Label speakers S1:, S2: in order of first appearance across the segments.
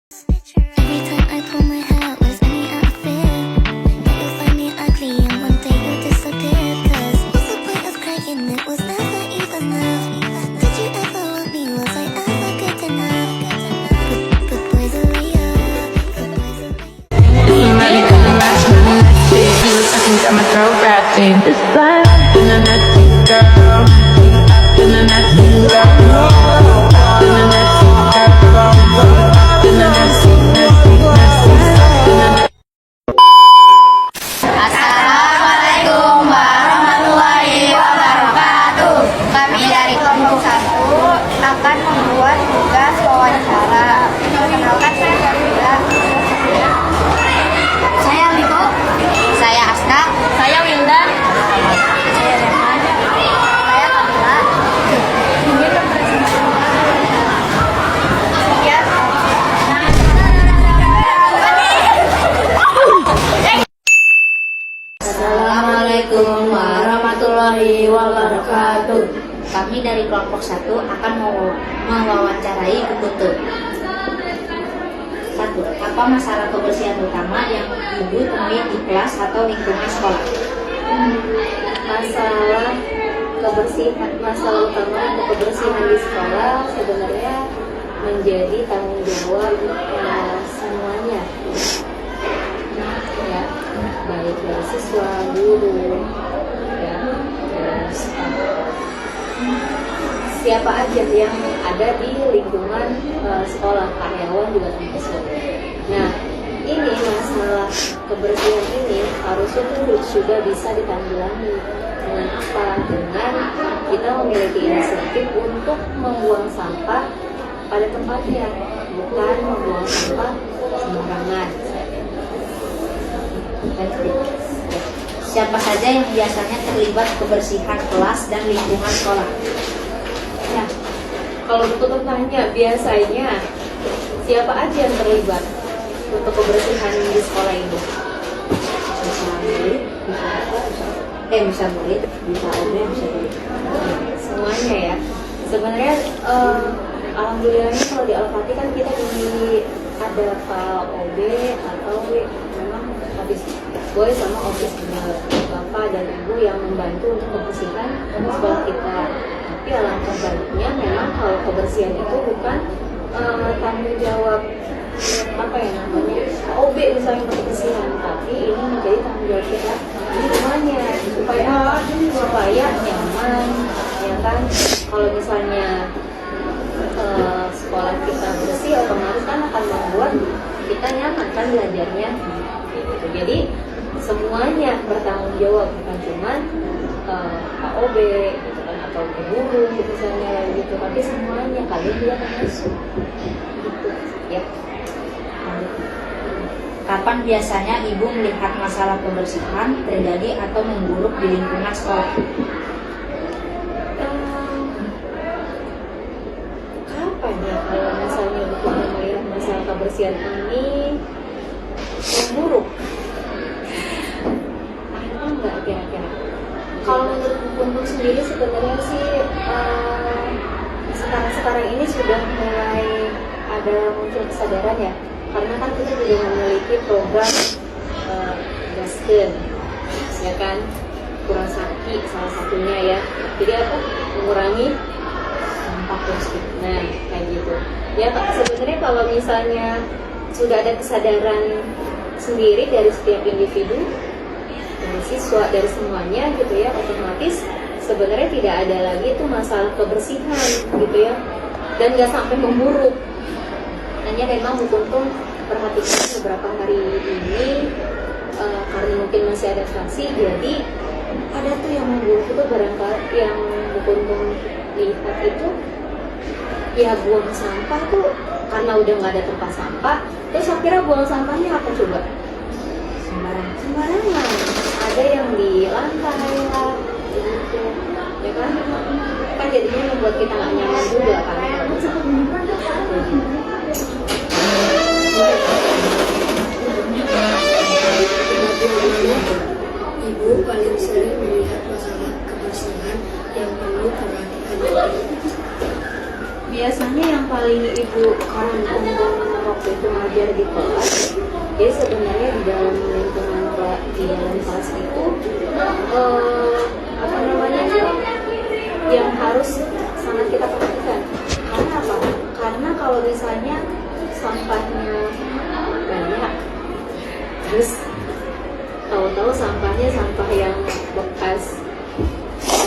S1: Every time I pull my hair out, was any outfit that you'll find me ugly and one day you'll disappear. Cause what's the point of crying? It was never even enough. Did you ever want me? Was I ever good enough? But boys are real. But boys are real.
S2: Got my throat wrapped in this time. In a nasty girl. In a nasty girl. In a nasty girl. In a nasty, nasty, nasty.
S3: Assalamualaikum warahmatullahi wabarakatuh. Kami dari kelompok 1 akan membuat tugas wawancara. Perkenalkan, saya Jamila. Saya Miko. Saya Aska. Saya Wildan. Saya Rehan. Saya Kamila. Ini ya. Assalamualaikum warahmatullahi wabarakatuh. Kami dari kelompok 1 akan mewawancarai Bu Putut. 1. Apa masalah kebersihan utama yang Ibu temui di kelas atau lingkungan sekolah?
S4: Masalah utama untuk kebersihan di sekolah sebenarnya menjadi tanggung jawab semuanya, ya, baik dari siswa, guru, ya, terus siapa aja yang ada di lingkungan sekolah, karyawan juga termasuk. Nah, ini masalah kebersihan ini harusnya tuh sudah bisa ditanggulangi dengan apa? Dengan kita memiliki inisiatif untuk membuang sampah pada tempatnya, bukan membuang sampah sembarangan.
S3: Siapa saja yang biasanya terlibat kebersihan kelas dan lingkungan sekolah?
S4: Ya, kalau untuk tanya biasanya siapa aja yang terlibat untuk kebersihan di sekolah ini?
S3: Bisa murid, bisa apa, bisa murid, bisa OB, bisa murid.
S4: Semuanya ya. Sebenarnya alhamdulillahnya kalau di Al-Fatih kan kita ada Pak OB atau memang office boy sama office girl, bapak dan ibu yang membantu untuk kebersihan sekolah kita. Tapi alangkah baiknya memang kalau kebersihan itu bukan tanggung jawab apa ya namanya OB misalnya kebersihan, tapi ini menjadi tanggung jawab kita di rumahnya supaya nyaman, ya kan? Kalau misalnya sekolah kita bersih, otomatis kan akan membuat kita nyaman kan belajarnya gitu. Jadi semuanya bertanggung jawab, bukan cuma Pak OB gitu kan, atau guru misalnya gitu, tapi semuanya kalian juga termasuk gitu ya.
S3: Kapan biasanya Ibu melihat masalah kebersihan terjadi atau memburuk di lingkungan sekolah?
S4: Kapan ya kalau misalnya bukan melihat masalah kebersihan ini memburuk? Ada nggak kira-kira? Kalau menurut Bu Putut sendiri sebenarnya sih sekarang ini sudah mulai ada muncul kesadaran ya, karena kan kita juga memiliki program Gasken, ya kan, Kurasaki salah satunya ya. Jadi apa? Mengurangi sampah plastik. Nah, kayak gitu. Ya, sebenarnya kalau misalnya sudah ada kesadaran sendiri dari setiap individu, dari siswa, dari semuanya gitu ya, otomatis sebenarnya tidak ada lagi itu masalah kebersihan gitu ya, dan nggak sampai memburuk. Hanya memang Bu Putut perhatikan beberapa hari ini karena mungkin masih adaptasi, jadi ada tuh yang memburuk itu barangkali yang Bu Putut lihat itu ya buang sampah tuh karena udah nggak ada tempat sampah, terus akhirnya buang sampahnya apa coba? Sembarangan. Ada yang di lantai lah gitu, ya kan? Kan jadinya membuat kita nggak nyaman juga kan?
S5: Ibu paling sering melihat masalah kebersihan yang perlu perhatian.
S4: Biasanya yang paling Ibu waktu itu ngajar di kelas, jadi sebenarnya di dalam lingkungan di dalam kelas itu apa namanya yang harus sangat kita perhatikan. Karena apa? Karena kalau misalnya sampahnya banyak, terus tahu-tahu sampahnya sampah yang bekas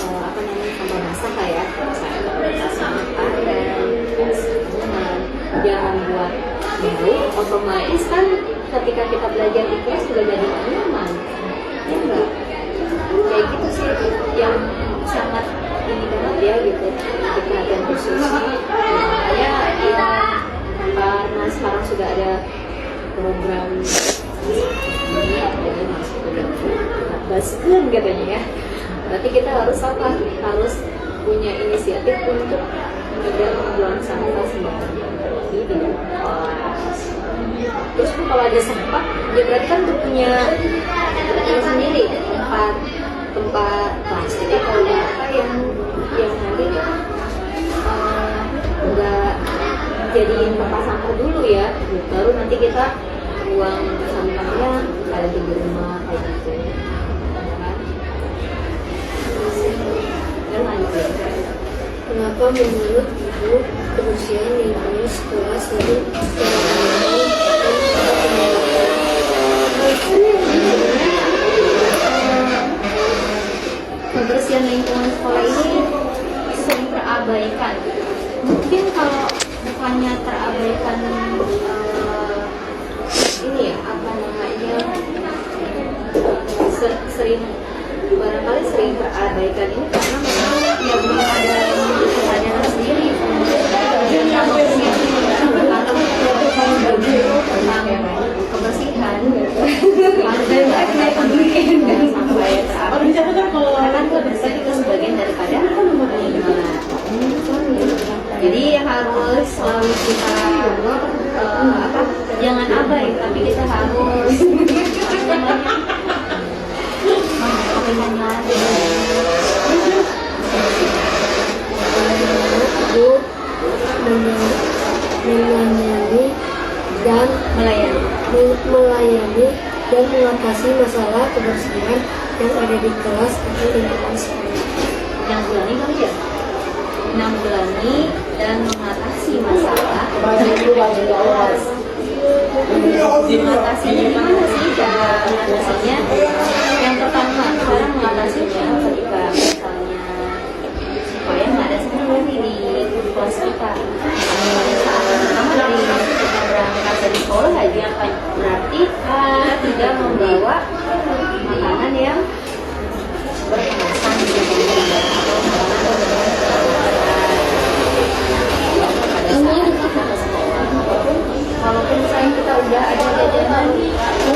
S4: apa namanya sampah basah lah ya, misalnya bekas makan dan bekas minuman yang membuat bau, otomatis kan ketika kita belajar di kelas juga jadi nyaman, ya enggak? Kayak gitu sih yang sangat ini banget ya gitu, perhatian khusus. Makanya karena sekarang sudah ada program ini katanya masuk ke basken katanya ya, berarti kita harus apa? Harus punya inisiatif untuk tidak membuang sampah sembarangan di dalam kelas. Terus kalau ada sampah, ya berarti kan untuk punya sendiri tempat plastik atau apa yang nanti enggak jadiin tempat sampah dulu ya, baru nanti kita buang sampahnya ada di rumah kayak gitu kan. Dan lanjut.
S5: Kenapa menurut Ibu kebersihan lingkungan sekolah sering
S4: Kebersihan lingkungan sekolah ini sering terabaikan? Mungkin kalau bukannya terabaikan ini ya, apa namanya, sering barangkali sering terabaikan ini karena memang ya belum ada kesadaran sendiri tentang kebersihan sampai kebersihan itu sebagian daripada lingkungan. Jadi harus selalu kita jangan abai, tapi kita harus
S5: melayani dan mengatasi masalah kebersihan yang ada di kelas atau lingkungan sekolah.
S4: menanggulangi kali ya, menanggulangi dan mengatasi masalah yang ada di kelas. Mengatasinya gimana sih cara mengatasinya? Yang pertama, cara mengatasinya ketika misalnya supaya nggak ada sampah di kelas kita. Pada saat pertama dari kita berangkat dari sekolah aja, berarti kita tidak membawa makanan yang berkemasan atau walaupun misalnya kita udah ada jajanan,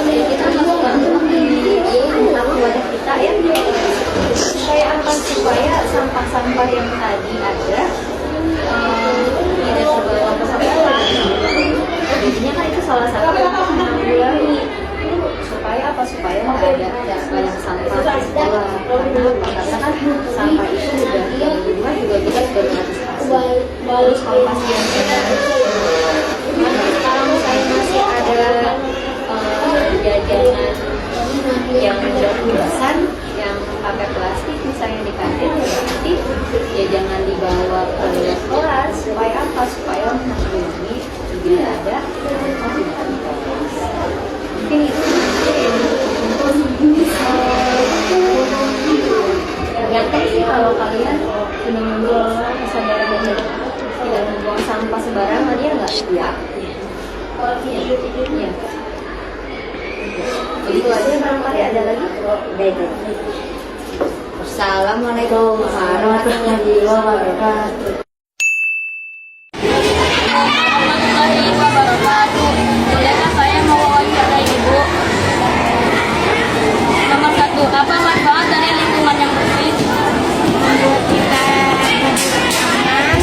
S4: kita masukkan di dalam wadah kita ya, supaya apa? Supaya sampah-sampah yang tadi ada tidak terbawa ke sekolah. Jadinya kan itu salah satu untuk menanggulangi. Supaya apa? Supaya nggak ada banyak sampah di sekolah. Karena kan sampah itu udah di rumah juga kita sudah mengantisipasi. Terus kalau pasien sekarang saya masih ada jajanan yang udah kemasan yang pakai plastik misalnya di kantin, berarti ya jangan dibawa ke kelas. Supaya apa? Supaya menanggulangi tidak ada mungkin itu tergantung sih. Kalau kalian sudah membuang kesadaran dan tidak membuang sampah sembarangan, ya nggak? Ya. Iya. Itu aja, barangkali ada lagi. Baik. Assalamualaikum warahmatullahi wabarakatuh.
S6: Warahmatullahi wabarakatuh. Bolehkah saya mau wawancara Ibu? Nomor 1, apa manfaat dari lingkungan yang bersih? Menurut kita aman.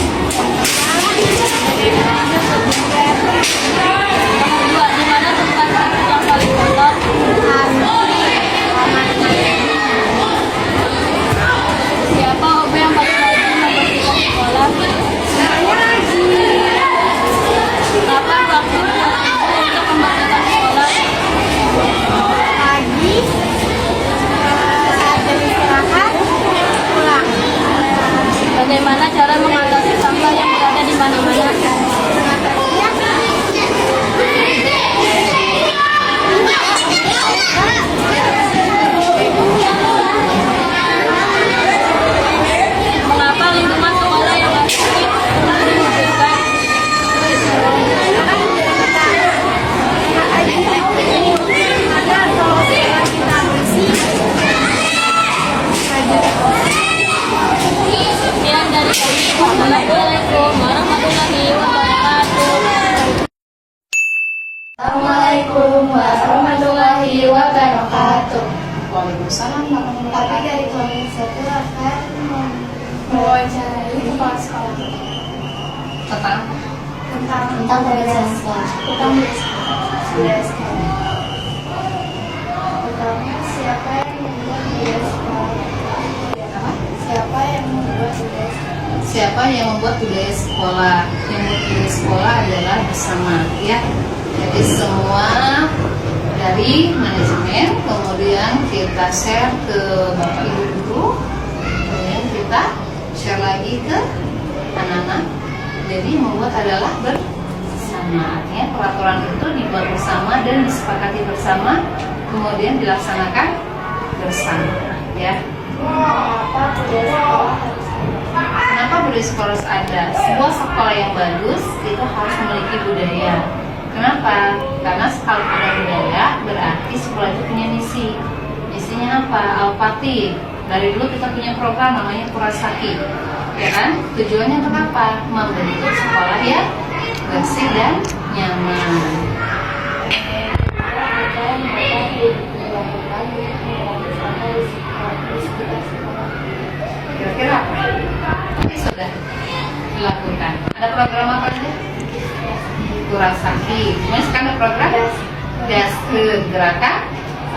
S6: Nomor 2, di mana tempat yang paling kotor? Siapa OB yang paling rajin membersihkan sekolah? Assalamualaikum warahmatullahi wabarakatuh.
S2: Waalaikumsalam warahmatullahi
S6: Tapi dari kelompok satu akan mewawancarai kepala sekolah
S2: wabarakatuh.
S6: tentang
S1: kebiasaan sekolah.
S6: tentang budaya sekolah. Pertama, siapa yang membuat budaya sekolah? Siapa yang membuat budaya sekolah?
S2: Siapa yang membuat budaya sekolah? Yang membuat budaya sekolah adalah bersama, ya. Jadi semua dari manajemen, kemudian kita share ke bapak ibu guru, kemudian kita share lagi ke anak-anak. Jadi membuat adalah bersama, ya. Peraturan itu dibuat bersama dan disepakati bersama, kemudian dilaksanakan bersama, ya.
S6: Kenapa budaya sekolah harus ada?
S2: Kenapa budaya sekolah harus ada? Sebuah sekolah yang bagus itu harus memiliki budaya. Kenapa? Karena kalau ada budaya berarti sekolah itu punya misi. Misinya apa? Alpati. Dari dulu kita punya program namanya Kurasaki, ya kan? Tujuannya untuk apa? Membentuk sekolah yang bersih dan nyaman. Kira-kira apa? Ini sudah dilakukan. Ada program apa aja? Kurasaki. Kemudian sekarang ada program Gerakan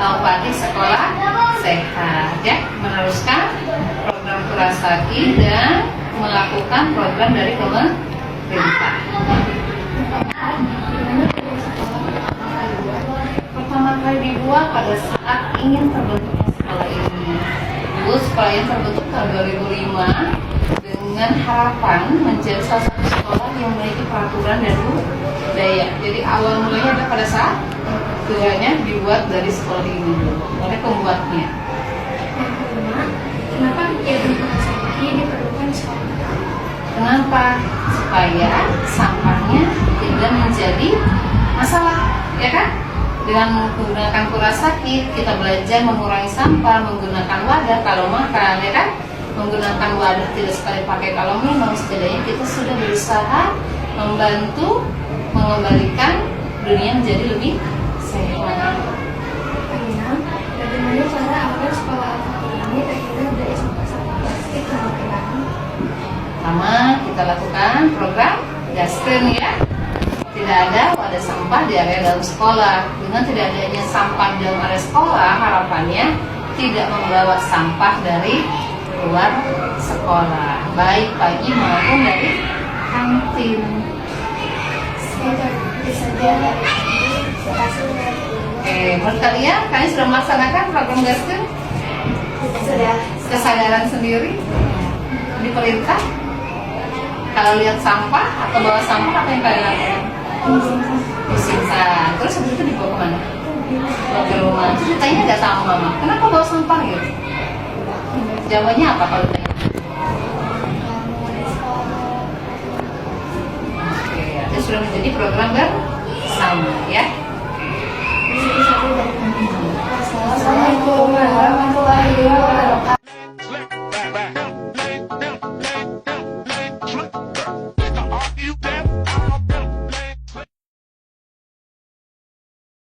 S2: Alpati Sekolah Sehat, ya. Meneruskan program Kurasaki dan melakukan program dari pemerintah. Pertama kali dibuat pada saat ingin terbentuknya sekolah ini. Dulu sekolah yang terbentuk tahun 2005 dengan harapan menjadi salah satu sekolah yang memiliki peraturan dan budaya. Jadi awal mulanya adalah pada saat keduanya dibuat dari sekolah ini oleh pembuatnya.
S6: Kenapa kegiatan Kurasaki diperlukan di sekolah?
S2: Kenapa? Supaya sampahnya tidak menjadi masalah, ya kan? Dengan menggunakan Kurasaki kita belajar mengurangi sampah, menggunakan wadah kalau makan, ya kan? Menggunakan wadah tidak sekali pakai kalau minum. Setidaknya kita sudah berusaha membantu mengembalikan dunia menjadi lebih sehat.
S6: Bagaimana cara agar sekolah ini terhindar dari sampah-sampah plastik yang berkembang?
S2: Pertama, kita lakukan program Gasken, ya. Tidak ada wadah sampah di area dalam sekolah. Dengan tidak adanya sampah di dalam area sekolah, harapannya tidak membawa sampah dari luar sekolah, baik pagi maupun dari kantin.
S6: Saya saja hari ini berhasil
S2: Menurut kalian sudah melaksanakan program Gasken?
S6: sudah
S2: Kesadaran sendiri diperintah. Kalau lihat sampah atau bawa sampah, apa yang kalian lakukan? Disimpan. Terus habis itu dibawa kemana? Bawa ke rumah. Terus ditanya nggak sama mama, kenapa bawa sampah gitu? Jawabannya apa kalau ditanya? Oke, itu sudah menjadi program bersama, ya.